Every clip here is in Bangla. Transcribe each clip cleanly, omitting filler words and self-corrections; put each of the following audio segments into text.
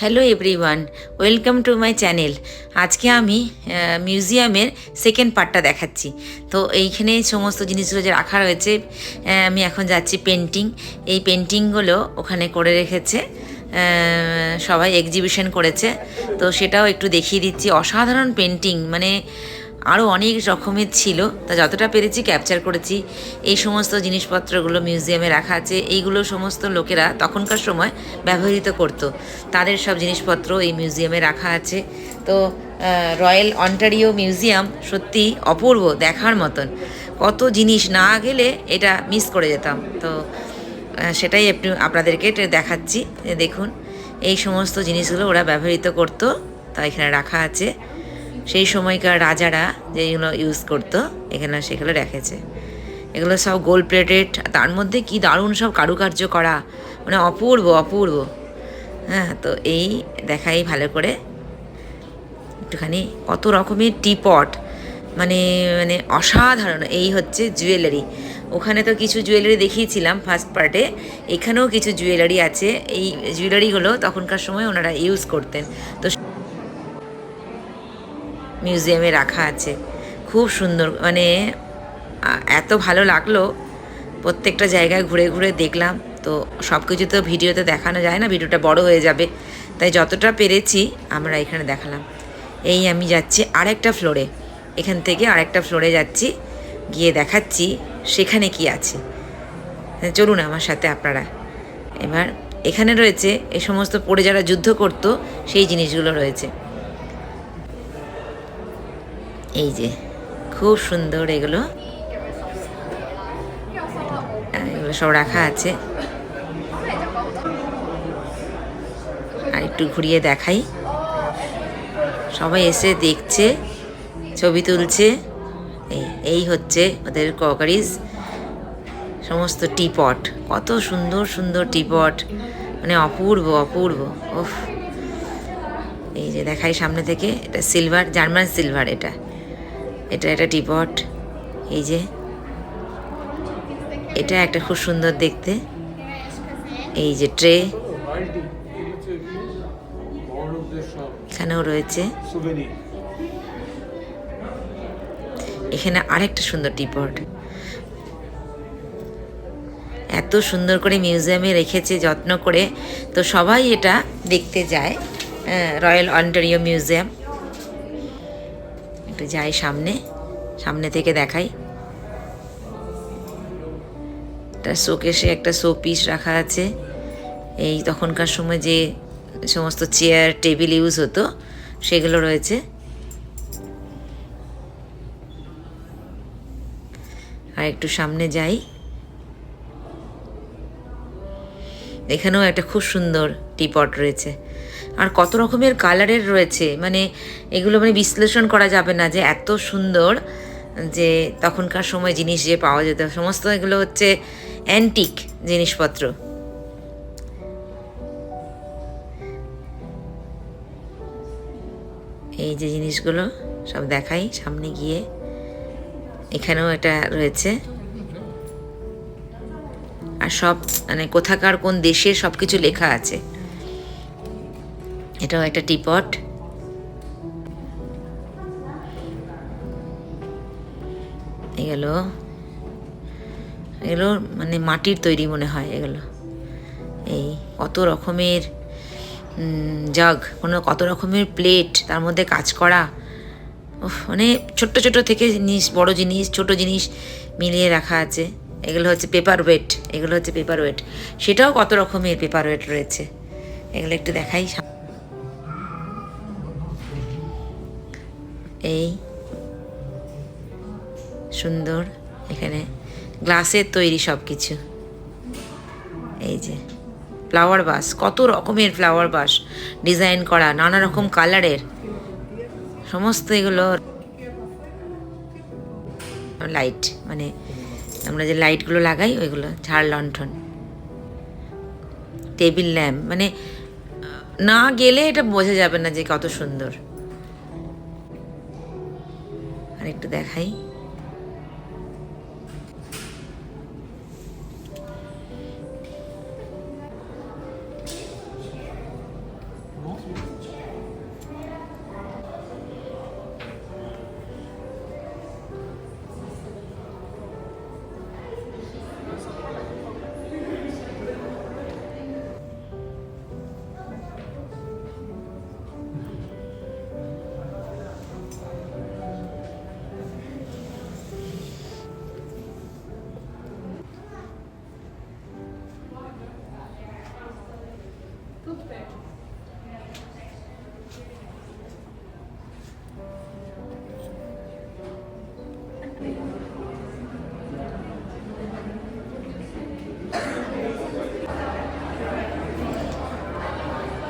Hello everyone, welcome to my channel. আজকে আমি মিউজিয়ামের সেকেন্ড পার্টটা দেখাচ্ছি। তো এইখানে সমস্ত জিনিসগুলো যে রাখা রয়েছে, আমি এখন যাচ্ছি পেন্টিং। এই পেন্টিংগুলো ওখানে করে রেখেছে, সবাই এক্সিবিশন করেছে। তো সেটাও একটু দেখিয়ে দিচ্ছি। অসাধারণ পেন্টিং, মানে আরও অনেক রকমের ছিল, তা যতটা পেরেছি ক্যাপচার করেছি। এই সমস্ত জিনিসপত্রগুলো মিউজিয়ামে রাখা আছে। এইগুলো সমস্ত লোকেরা তখনকার সময় ব্যবহৃত করতো, তাদের সব জিনিসপত্র এই মিউজিয়ামে রাখা আছে। তো রয়্যাল অন্টারিও মিউজিয়াম সত্যি অপূর্ব, দেখার মতন। কত জিনিস, না গেলে এটা মিস করে যেতাম। তো সেটাই একটু আপনাদেরকে দেখাচ্ছি। দেখুন, এই সমস্ত জিনিসগুলো ওরা ব্যবহৃত করতো, তা এখানে রাখা আছে। সেই সময়কার রাজারা যেগুলো ইউজ করতো এখানে সেগুলো রেখেছে। এগুলো সব গোল্ড প্লেটেড, তার মধ্যে কি দারুণ সব কারুকার্য করা, মানে অপূর্ব অপূর্ব। হ্যাঁ, তো এই দেখাই ভালো করে একটুখানি। কত রকমের টিপট, মানে মানে অসাধারণ। এই হচ্ছে জুয়েলারি। ওখানে তো কিছু জুয়েলারি দেখিয়েছিলাম ফার্স্ট পার্টে, এখানেও কিছু জুয়েলারি আছে। এই জুয়েলারিগুলো তখনকার সময় ওনারা ইউজ করতেন, তো মিউজিয়ামে রাখা আছে। খুব সুন্দর, মানে এত ভালো লাগলো। প্রত্যেকটা জায়গায় ঘুরে ঘুরে দেখলাম। তো সব কিছু তো ভিডিওতে দেখানো যায় না, ভিডিওটা বড় হয়ে যাবে, তাই যতটা পেরেছি আমরা এখানে দেখালাম। এই আমি যাচ্ছি আরেকটা ফ্লোরে, এখান থেকে আরেকটা ফ্লোরে যাচ্ছি, গিয়ে দেখাচ্ছি সেখানে কি আছে। চলুন আমার সাথে আপনারা। এবার এখানে রয়েছে এই সমস্ত পড়ে যারা যুদ্ধ করতো সেই জিনিসগুলো রয়েছে। এই যে খুব সুন্দর, এগুলো এগুলো সব রাখা আছে। আর একটু ঘুরিয়ে দেখাই, সবাই এসে দেখছে, ছবি তুলছে। এই হচ্ছে ওদের ক্রকারিজ, সমস্ত টিপট। কত সুন্দর সুন্দর টিপট, মানে অপূর্ব অপূর্ব। ওফ, এই যে দেখাই সামনে থেকে, এটা সিলভার, জার্মান সিলভার। এটা এটা এটা টিপট। এই যে এটা একটা খুব সুন্দর দেখতে। এই যে ট্রে, এখানেও রয়েছে। এখানে আরেকটা সুন্দর টিপট, এত সুন্দর করে মিউজিয়ামে রেখেছে যত্ন করে। তো সবাই এটা দেখতে যায়, রয়্যাল অন্টারিও মিউজিয়াম। একটু যাই সামনে, সামনে থেকে দেখাই। একটা শোকেসে একটা শো পিস রাখা আছে। এই তখনকার সময় যে সমস্ত চেয়ার টেবিল ইউজ হতো সেগুলো রয়েছে। আর একটু সামনে যাই, এখানেও একটা খুব সুন্দর টিপট রয়েছে। আর কত রকমের কালারের রয়েছে, মানে এগুলো মানে বিশ্লেষণ করা যাবে না যে এত সুন্দর। যে তখনকার সময় জিনিস যে পাওয়া যেত, সমস্ত এগুলো হচ্ছে অ্যান্টিক জিনিসপত্র। এই যে জিনিসগুলো সব দেখাই সামনে গিয়ে। এখানেও এটা রয়েছে। আর সব মানে কোথাকার কোন দেশের সব কিছু লেখা আছে। এটাও একটা টিপট। এগুলো এগুলো মানে মাটির তৈরি মনে হয় এগুলো। এই কত রকমের জাগ, কত রকমের প্লেট, তার মধ্যে কাজ করা। মানে ছোট্ট ছোট থেকে জিনিস, বড় জিনিস, ছোট জিনিস মিলিয়ে রাখা আছে। এগুলো হচ্ছে পেপার ওয়েট, এগুলো হচ্ছে পেপার ওয়েট। সেটাও কত রকমের পেপার ওয়েট রয়েছে। এগুলো একটু দেখাই। এই সুন্দর, এখানে গ্লাসের তৈরি সব কিছু। এই যে ফ্লাওয়ার বাস, কত রকমের ফ্লাওয়ার বাস ডিজাইন করা, নানা রকম কালারের সমস্ত। এগুলো লাইট, মানে আমরা যে লাইটগুলো লাগাই ওইগুলো, ঝাড় লণ্ঠন, টেবিল ল্যাম্প। মানে না গেলে এটা বোঝা যাবে না যে কত সুন্দর। আর একটু দেখাই,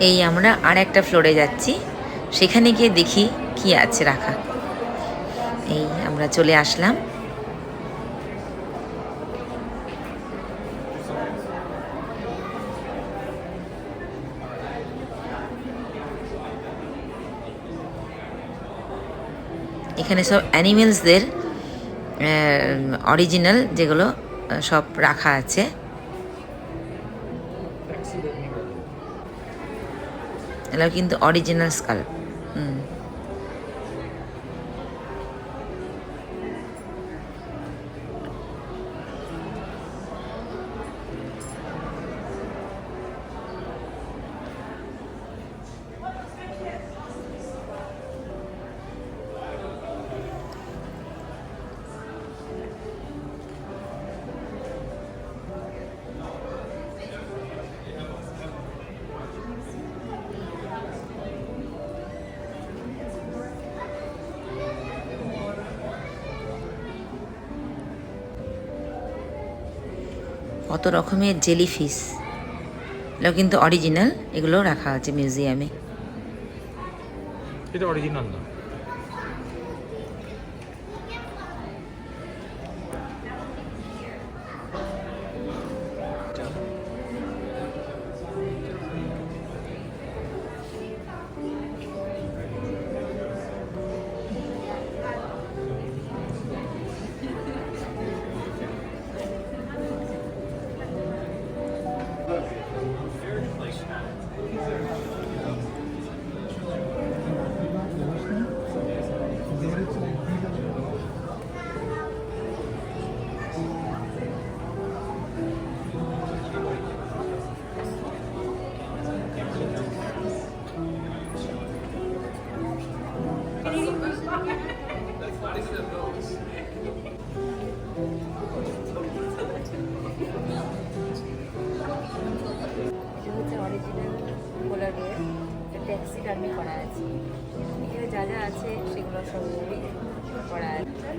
এই আমরা আর একটা ফ্লোরে যাচ্ছি, সেখানে গিয়ে দেখি কি আছে রাখা। এই আমরা চলে আসলাম। এখানে সব অ্যানিমেলসদের অরিজিনাল যেগুলো সব রাখা আছে। এগুলো কিন্তু অরিজিনাল স্কাল্প। কত রকমের জেলিফিশ, এগুলো কিন্তু অরিজিনাল, এগুলো রাখা আছে মিউজিয়ামে। এটা অরিজিনাল না। ট্যাক্সিডার্মি করা আছে, এখানে যা যা আছে সেগুলো সব করা আছে।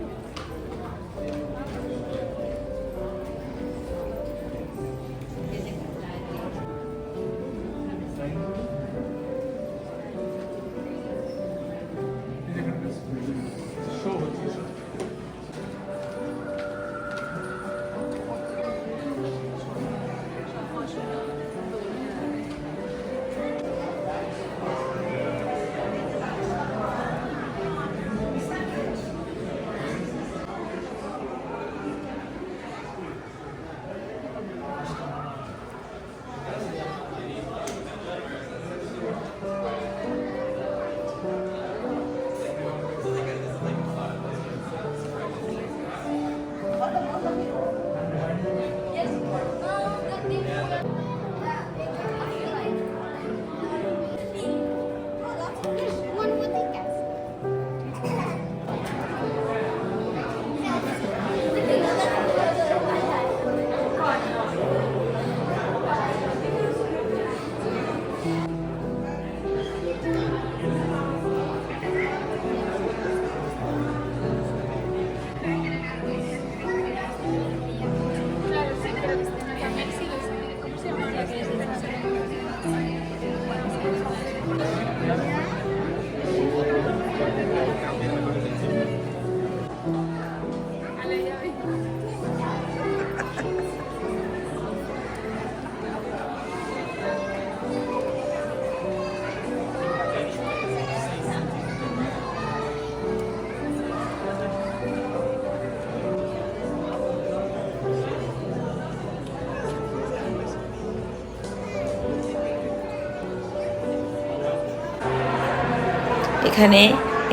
এখানে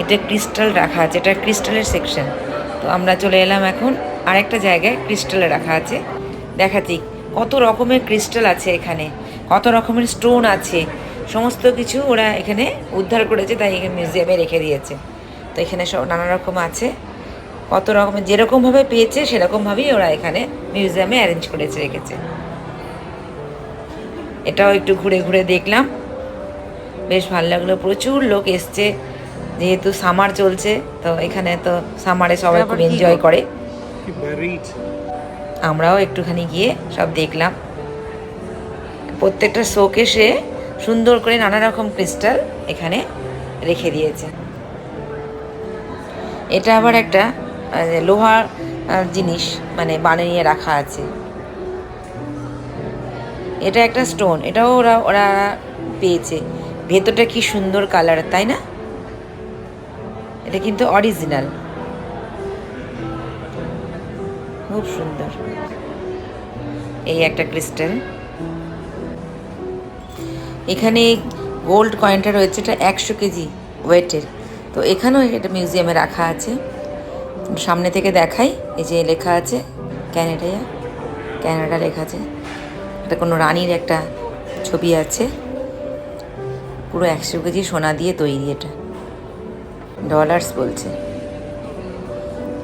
এটা ক্রিস্টাল রাখা আছে, এটা ক্রিস্টালের সেকশন। তো আমরা চলে এলাম এখন আরেকটা জায়গায় ক্রিস্টালে রাখা আছে। দেখাচ্ছি কত রকমের ক্রিস্টাল আছে এখানে, কত রকমের স্টোন আছে, সমস্ত কিছু ওরা এখানে উদ্ধার করেছে, তাই এখানে মিউজিয়ামে রেখে দিয়েছে। তো এখানে সব নানা রকম আছে, কত রকমের যেরকমভাবে পেয়েছে সেরকমভাবেই ওরা এখানে মিউজিয়ামে অ্যারেঞ্জ করেছে রেখেছে। এটাও একটু ঘুরে ঘুরে দেখলাম, বেশ ভালো লাগলো। প্রচুর লোক এসছে, যেহেতু সামার চলছে, তো এখানে তো সামারে সবাই খুব এনজয় করে। আমরাও একটুখানি গিয়ে সব দেখলাম। প্রত্যেকটা শোকেসে সুন্দর করে নানা রকম ক্রিস্টাল এখানে রেখে দিয়েছে। এটা আবার একটা লোহার জিনিস মানে বানিয়ে রাখা আছে। এটা একটা স্টোন, এটাও ওরা ওরা পেয়েছে। ভেতরটা কি সুন্দর কালার, তাই না? এটা কিন্তু অরিজিনাল, খুব সুন্দর। এই একটা ক্রিস্টাল। এখানে গোল্ড কয়েনটা রয়েছে, এটা 100 কেজি ওয়েটের। তো এখানেও এটা মিউজিয়ামে রাখা আছে। সামনে থেকে দেখাই, এই যে লেখা আছে ক্যানাডা লেখা আছে। এটা কোনো রানীর একটা ছবি আছে। পুরো 100 কেজি সোনা দিয়ে তৈরি, এটা ডলার্স বলছে।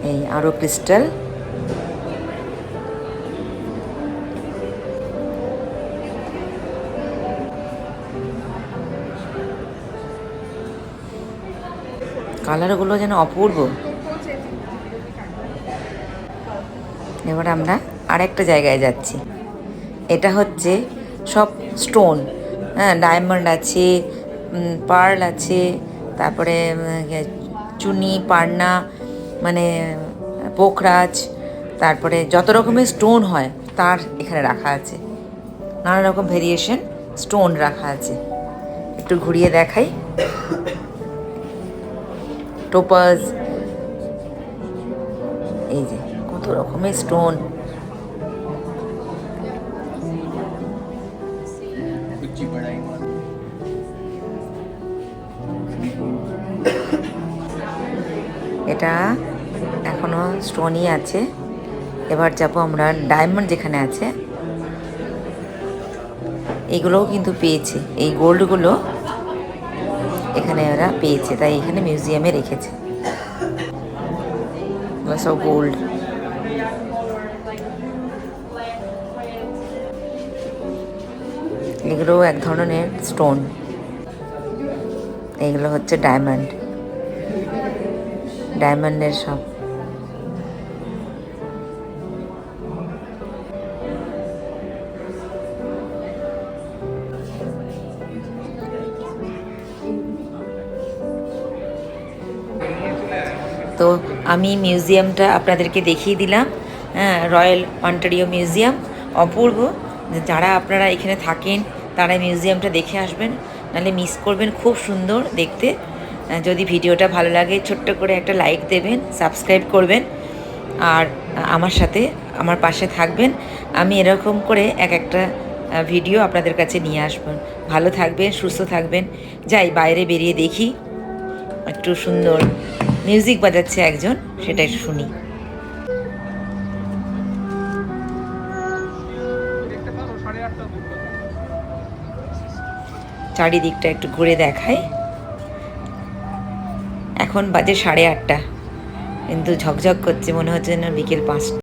এই আরও ক্রিস্টাল। কালারগুলো যেন অপূর্ব। এবার আমরা আরেকটা জায়গায় যাচ্ছি। এটা হচ্ছে সব স্টোন, হ্যাঁ, ডায়মন্ড আছে, পার্ল আছে, তারপরে চুনি, পান্না, মানে পোখরাজ, তারপরে যত রকমের স্টোন হয় তার এখানে রাখা আছে। নানা রকম ভেরিয়েশন স্টোন রাখা আছে। একটু ঘুরিয়ে দেখাই। টোপাজ, এই যে কত রকমের স্টোন। এটা এখনো স্টোনই আছে। এবার যাবো আমরা ডায়মন্ড যেখানে আছে। এগুলোও কিন্তু পেয়েছে, এই গোল্ডগুলো এখানে ওরা পেয়েছে, তাই এখানে মিউজিয়ামে রেখেছে। সব গোল্ড। এগুলো এক ধরনের স্টোন। এগুলো হচ্ছে ডায়মন্ডের সব। তো আমি মিউজিয়ামটা আপনাদেরকে দেখিয়ে দিলাম। হ্যাঁ, রয়্যাল অন্টারিও মিউজিয়াম অপূর্ব। যারা আপনারা এখানে থাকেন তারা মিউজিয়ামটা দেখে আসবেন, নাহলে মিস করবেন। খুব সুন্দর দেখতে। যদি ভিডিওটা ভালো লাগে ছোট্ট করে একটা লাইক দেবেন, সাবস্ক্রাইব করবেন, আর আমার পাশে থাকবেন। আমি এরকম করে একটা ভিডিও আপনাদের কাছে নিয়ে আসব। ভালো থাকবেন, সুস্থ থাকবেন। যাই বাইরে বেরিয়ে দেখি, একটু সুন্দর মিউজিক বাজাচ্ছে একজন, সেটা একটু শুনি। চারিদিকটা একটু ঘুরে দেখাই। এখন বাজে 8:30, কিন্তু ঝকঝক করছে, মনে হচ্ছে যেন বিকেল 5টা।